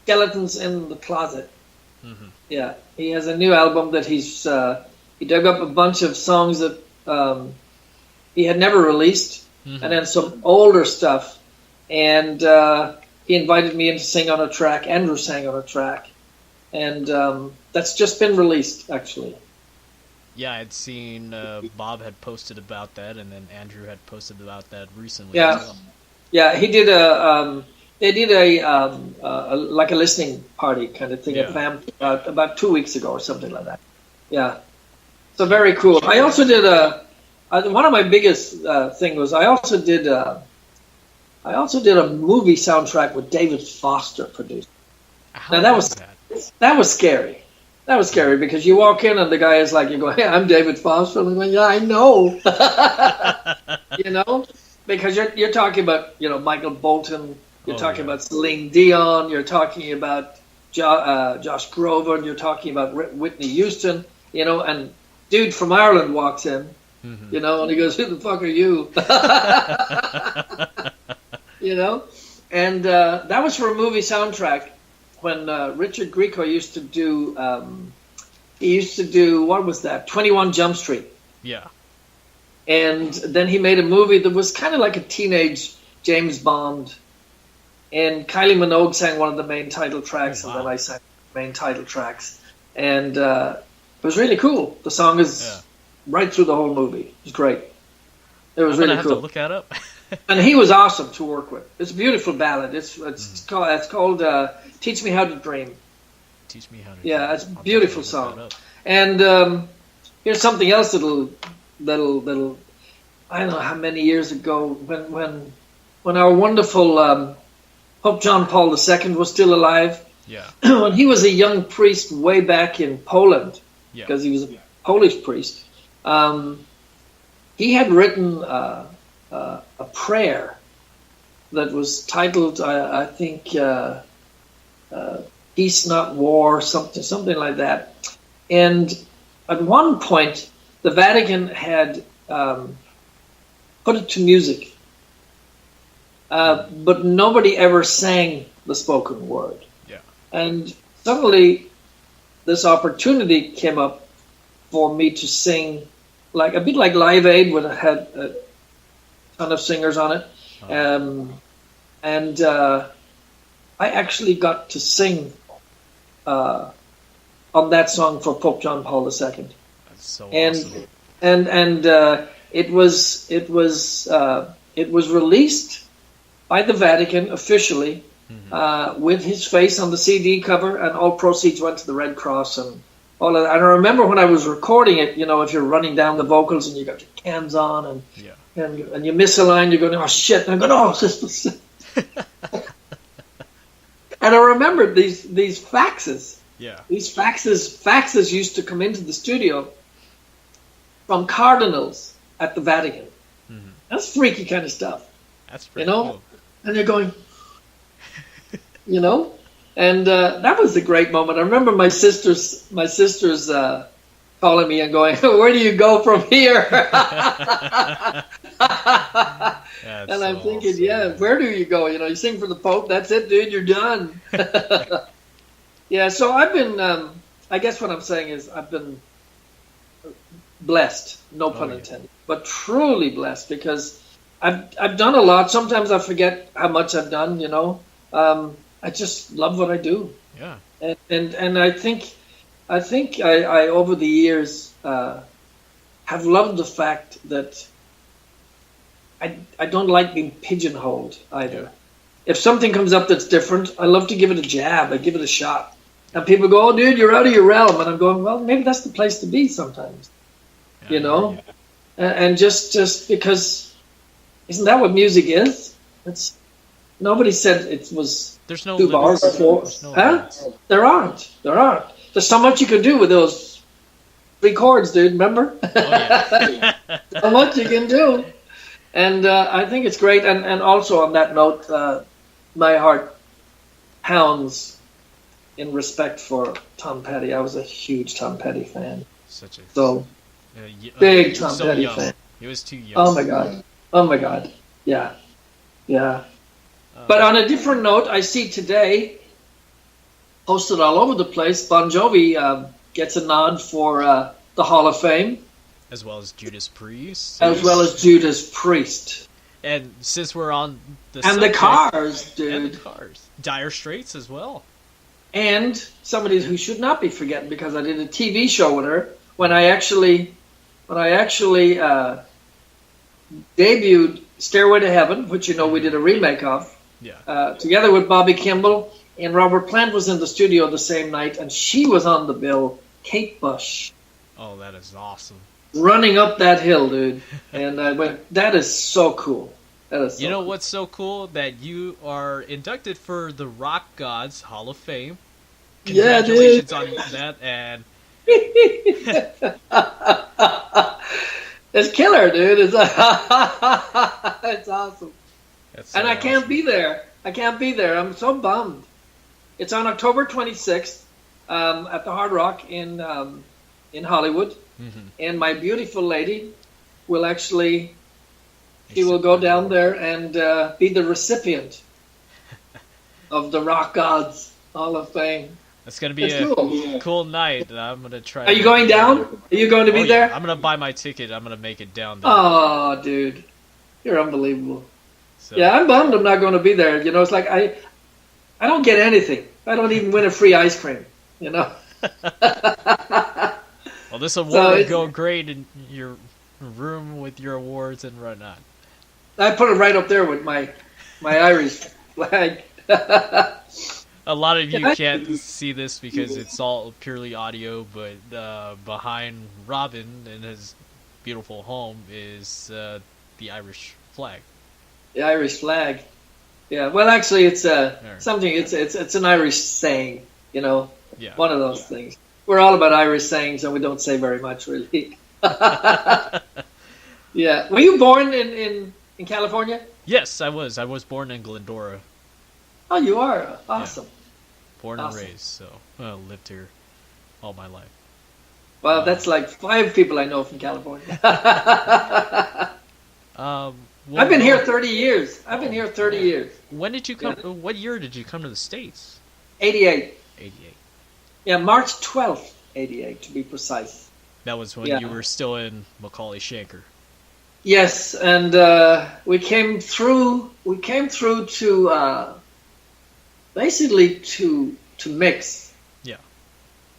Skeletons in the Closet. Hmm. Yeah, he has a new album that he dug up a bunch of songs that he had never released, Mhm. and then some older stuff. And he invited me in to sing on a track. Andrew sang on a track, and that's just been released, actually. Yeah, I'd seen Bob had posted about that, and then Andrew had posted about that recently Yeah. as well. Yeah, he did they did a like a listening party kind of thing Yeah. at FAM about 2 weeks ago or something like that. Yeah, so very cool. I also did one of my biggest thing was I also did a movie soundtrack with David Foster produced. How Now, that was was- that? That was scary. That was scary because you walk in and the guy is like, you go, "Hey, I'm David Foster." And I'm going, "Yeah, I know." Because you're talking about Michael Bolton, you're Oh, talking yeah. about Celine Dion, you're talking about Josh Groban, you're talking about Whitney Houston, and dude from Ireland walks in, Mhm. and he goes, "Who the fuck are you?" And that was for a movie soundtrack when Richard Grieco used to do. He used to do, what was that? 21 Jump Street. Yeah. And then he made a movie that was kind of like a teenage James Bond. And Kylie Minogue sang one of the main title tracks, Oh, and then wow. I sang the main title tracks. And it was really cool. The song is Yeah. right through the whole movie. It was great. It was I'm gonna really have cool. to look that up. And he was awesome to work with. It's a beautiful ballad. It's Mm-hmm. called "Teach Me How to Dream." Teach me how to. Yeah, it's a I'll beautiful definitely look song. that up. And here's something else that'll I don't know how many years ago when our wonderful Pope John Paul II was still alive. Yeah. When he was a young priest way back in Poland, Yeah. because he was a Polish priest, he had written a prayer that was titled, I think, "Peace Not War," something like that. And at one point, the Vatican had put it to music, but nobody ever sang the spoken word. Yeah. And suddenly, this opportunity came up for me to sing, like a bit like Live Aid, when it had a ton of singers on it, and I actually got to sing on that song for Pope John Paul II. That's so And awesome. and it was released by the Vatican officially with his face on the CD cover, and all proceeds went to the Red Cross and all of that. And I remember when I was recording it, if you're running down the vocals and you got your cans on and Yeah. and you miss a line, you're going, "Oh shit!" And I'm going, "Oh, this was." And I remember these faxes. Yeah. These faxes used to come into the studio from cardinals at the Vatican. Mhm. That's freaky kind of stuff, That's pretty know? cool. And they're going, and that was a great moment. I remember my sisters calling me and going, "Where do you go from here?" That's And I'm so thinking, awesome. yeah, where do you go? You sing for the Pope. That's it, dude. You're done. Yeah. So I've been. I guess what I'm saying is I've been blessed. No pun yeah. intended, but truly blessed because I've done a lot. Sometimes I forget how much I've done. I just love what I do, Yeah. and I think I over the years have loved the fact that I don't like being pigeonholed either. If something comes up that's different, I love to give it a jab. I give it a shot. And people go, "Oh, dude, you're out of your realm." And I'm going, "Well, maybe that's the place to be sometimes." You know? And just because, isn't that what music is? Nobody said it was There's no 2 bars or 4. There aren't. There's so much you can do with those 3 chords, dude. Remember? Oh, yeah. So much you can do. And I think it's great. And also on that note, my heart pounds in respect for Tom Petty. I was a huge Tom Petty fan. Big Tom Petty fan. He was too young. Oh my God. Yeah. But on a different note, I see today, posted all over the place, Bon Jovi gets a nod for the Hall of Fame. As well as Judas Priest. And since we're on the subject, the Cars, dude. And the Cars. Dire Straits as well. And somebody who should not be forgotten, because I did a TV show with her when I actually debuted Stairway to Heaven, which we did a remake of, together with Bobby Kimball, and Robert Plant was in the studio the same night, and she was on the bill, Kate Bush. Oh, that is awesome. Running up that hill, dude. And I went, that is so cool. You know what's so cool? That you are inducted for the Rock Gods Hall of Fame. Congratulations on that, and it's killer, dude. It's awesome. And I can't be there. I'm so bummed. It's on October 26th at the Hard Rock in Hollywood. Mm-hmm. And my beautiful lady will actually, she will go down there and be the recipient of the Rock Gods Hall of Fame. It's going to be cool night. I'm going to try. Are you going down? Are you going to be there? I'm going to buy my ticket. I'm going to make it down there. Oh, dude. You're unbelievable. Yeah, I'm bummed I'm not going to be there. It's like I don't get anything. I don't even win a free ice cream, Well, this award will go great in your room with your awards and whatnot. I put it right up there with my Irish flag. A lot of you can't see this because it's all purely audio, but behind Robin in his beautiful home is the Irish flag. The Irish flag. Yeah. Well, actually, it's something. It's an Irish saying. Yeah. One of those things. We're all about Irish sayings, and we don't say very much, really. Yeah. Were you born in California? Yes, I was. I was born in Glendora. Oh, you are? Awesome. Yeah. Born and raised, so lived here all my life. Well, that's like 5 people I know from California. I've been here 30 years. When did you come? What year did you come to the States? 88. Yeah, March 12th, 88 to be precise. That was when you were still in McAuley Schenker. Yes, and we came through to basically to mix. Yeah.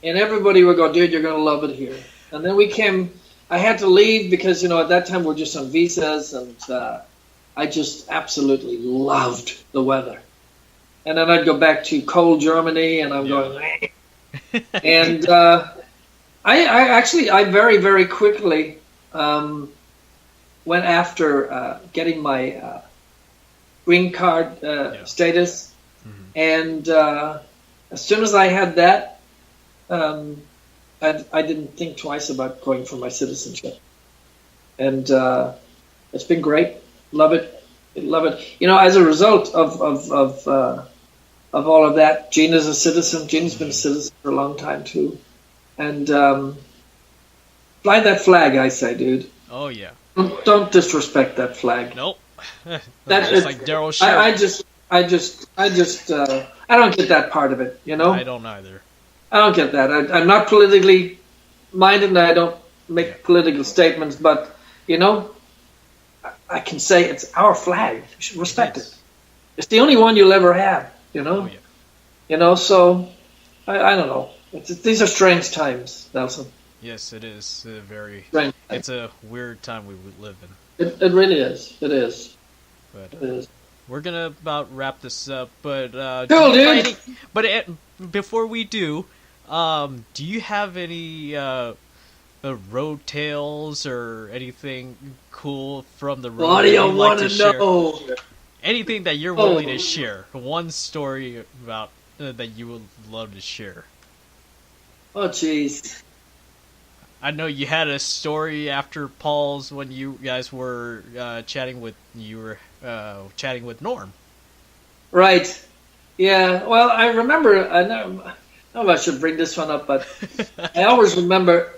And everybody would go, "Dude, you're gonna love it here." And then we came. I had to leave because at that time we're just on visas, and I just absolutely loved the weather. And then I'd go back to cold Germany, and I'm going. And I very, very quickly went after getting my green card status, and as soon as I had that, I didn't think twice about going for my citizenship, and it's been great. Love it. As a result of all of that, Gina's a citizen. Gina's been a citizen for a long time too, and fly that flag, I say, dude. Oh yeah. Don't disrespect that flag. Nope. That's like Daryl Sheriff. I don't get that part of it. I don't either. I don't get that. I'm not politically minded, and I don't make political statements. But I can say it's our flag. You should respect it. It's the only one you'll ever have. Oh, yeah. So I don't know. These are strange times, Nelson. Yes, it is very. Strange. It's a weird time we live in. It really is. It is. But It is. we're gonna about wrap this up. But Cool, dude. before we do you have any road tales or anything cool from the road What do that you you'd like want to to share? know? Anything that you're willing to share. One story about that you would love to share. Oh, jeez. I know you had a story after Paul's when you guys were chatting with Norm. Right. Yeah. Well, I remember. I know if I should bring this one up, but I always remember.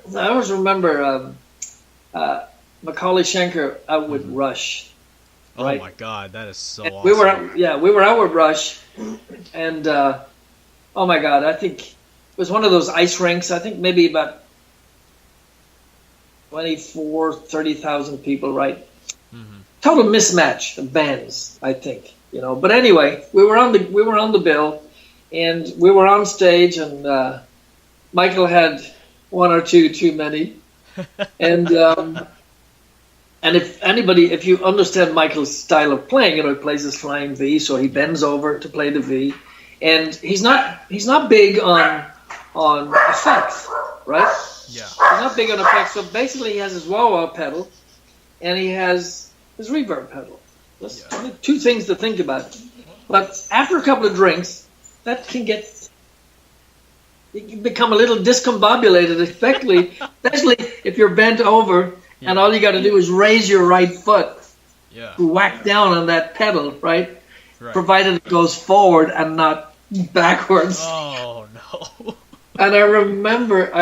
Macaulay Schenker out with Rush. Right? Oh my God, that is so And awesome. we were out with Rush, and oh my God, I think it was one of those ice rinks. I think maybe about 30,000 people, right? Mm-hmm. Total mismatch of bands, I think, But anyway, we were on the bill, and we were on stage, and Michael had one or two too many, and if you understand Michael's style of playing, he plays his flying V, so he bends over to play the V, and he's not big on effects, right? Yeah. He's not big on effects, so basically he has his wah-wah pedal, and he has his reverb pedal. That's only two things to think about. But after a couple of drinks, that can become a little discombobulated, especially if you're bent over and all you got to do is raise your right foot to whack down on that pedal, right? Provided it goes forward and not backwards. Oh no. And I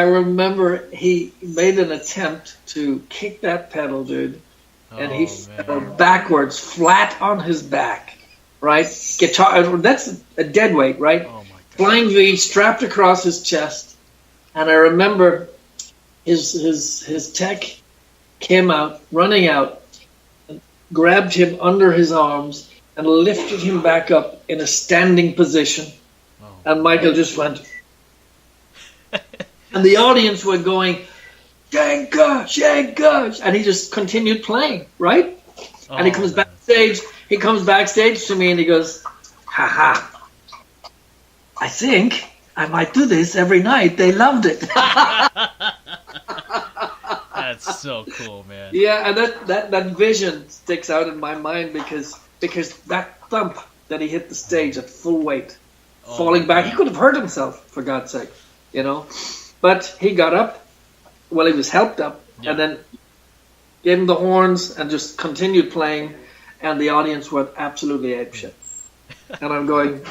remember he made an attempt to kick that pedal, dude, and he fell backwards, flat on his back, right? Guitar, that's a dead weight, right? Oh my God. Flying V strapped across his chest, and I remember his tech came out, running out, and grabbed him under his arms and lifted him back up in a standing position, and Michael just went. And the audience were going, Schenker, Schenker, and he just continued playing, right? And he comes backstage. He comes backstage to me and he goes, "Haha, I think I might do this every night. They loved it." That's so cool, man. Yeah, and that vision sticks out in my mind because that thump that he hit the stage at full weight, falling back, he could have hurt himself, for God's sake. But he got up. Well, he was helped up, and then gave him the horns and just continued playing, and the audience went absolutely apeshit. And I'm going,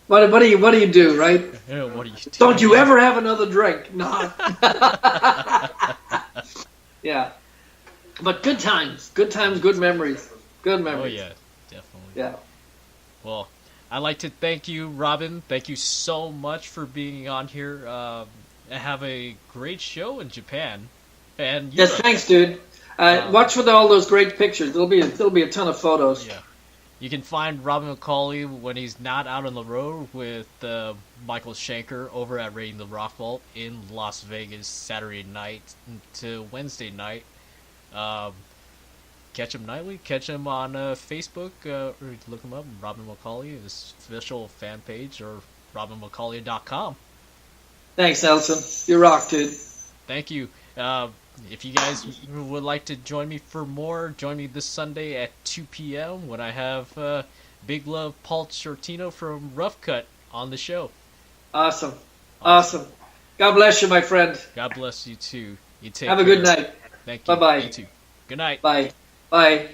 what do you do, right? What do you do? Don't you ever have another drink? No. Yeah. But good times, good memories. Good memories. Oh yeah, definitely. Yeah. Well, I'd like to thank you, Robin. Thank you so much for being on here. Have a great show in Japan. And yes, thanks, dude. Watch for all those great pictures. There'll be a ton of photos. Yeah. You can find Robin McAuley when he's not out on the road with Michael Schenker over at Raiding the Rock Vault in Las Vegas Saturday night to Wednesday night. Catch him nightly. Catch him on Facebook. Or look him up, Robin McAuley, his official fan page, or robinmccauley.com. Thanks, Nelson. You rock, dude. Thank you. If you guys would like to join me for more, join me this Sunday at 2 p.m. when I have Big Love Paul Shortino from Rough Cut on the show. Awesome. God bless you, my friend. God bless you too. You take Have a good night. Thank you. Bye-bye. You too. Good night. Bye. Bye.